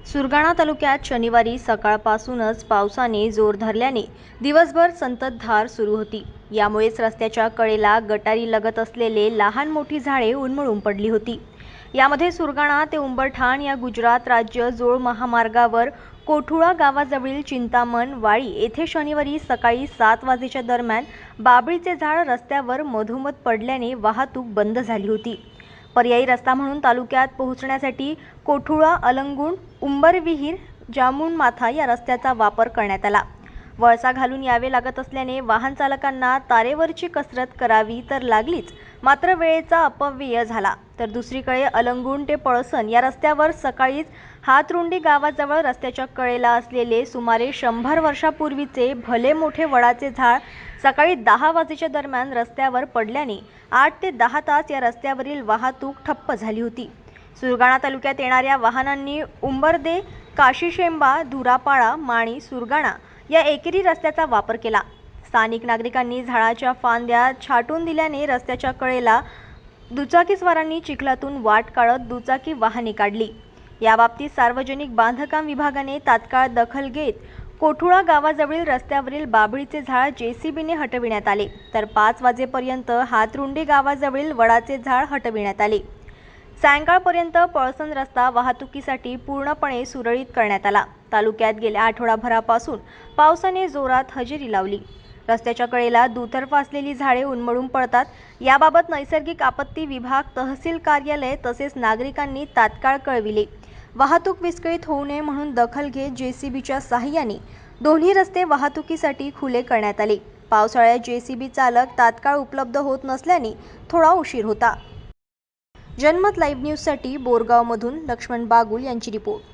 सुरगाणा तालुक्यात शनिवारी सकाळपासूनच पावसाने जोर धरल्याने दिवसभर संततधार सुरू होती। यामुळेच रस्त्याच्या कडेला गटारी लगत असलेले लहान मोठी झाडे उन्मळून पडली होती। यामध्ये सुरगाणा ते उंबरठाण या गुजरात राज्य जोड महामार्गावर कोठुळा गावाजवळील चिंतामण वाडी येथे शनिवारी सकाळी 7 वाजेच्या दरम्यान बाभळीचे झाड रस्त्यावर मधोमध पडल्याने वाहतूक बंद झाली होती। पर्यायी रस्ता म्हणून तालुक्यात पोहोचण्यासाठी कोठुळा अलंगुण उंबरविहीर जामुनमाथा या रस्त्याचा वापर करण्यात आला। वळसा घालून यावे लागत असल्याने वाहन चालकांना तारेवरची कसरत करावी तर लागलीच, मात्र वेळेचा अपव्यय झाला। तर दुसरीकडे अलंगुण ते पळसण या रस्त्यावर सकाळीच हातरुंडी गावाजवळ रस्त्याच्या कडेला असलेले सुमारे 100 वर्षापूर्वीचे भले मोठे वडाचे झाड सकाळी 10 वाजेच्या दरम्यान रस्त्यावर पडल्याने 8 ते 10 तास या रस्त्यावरील वाहतूक ठप्प झाली होती। सुरगाणा तालुक्यात येणाऱ्या वाहनांनी उंबरदे, काशीशेंबा, धुरापाडा, माणी, सुरगाणा या एकेरी रस्त्याचा वापर केला। स्थानिक नागरिकांनी झाडाच्या फांद्या छाटून दिल्याने रस्त्याच्या कडेला दुचाकीस्वारांनी चिखलातून वाट काढत दुचाकी वाहने काढली। याबाबतीत सार्वजनिक बांधकाम विभागाने तात्काळ दखल घेत कोठुळा गावाजवळील रस्त्यावरील बाभळीचे झाड जेसीबीने हटविण्यात आले, तर 5 वाजेपर्यंत हातरुंडी गावाजवळील वडाचे झाड हटविण्यात आले। सायंकाळपर्यंत पळसण रस्ता वाहतुकीसाठी पूर्णपणे सुरळीत करण्यात आला। तालुक्यात गेल्या आठवडाभरापासून पावसाने जोरात हजेरी लावली। रस्त्याच्या कडेला दुतर्फा असलेली झाडे उन्मळून पडतात। याबाबत नैसर्गिक आपत्ती विभाग, तहसील कार्यालय तसेच नागरिकांनी तात्काळ कळविले। वाहतूक विस्कळीत होऊ नये म्हणून दखल घेत जेसीबीच्या सहाय्याने दोन्ही रस्ते वाहतुकीसाठी खुले करण्यात आले। पावसाळ्यात जेसीबी चालक तात्काळ उपलब्ध होत नसल्याने थोडा उशीर होता। जनमत लाईव्ह न्यूजसाठी बोरगावमधून लक्ष्मण बागुल यांची रिपोर्ट।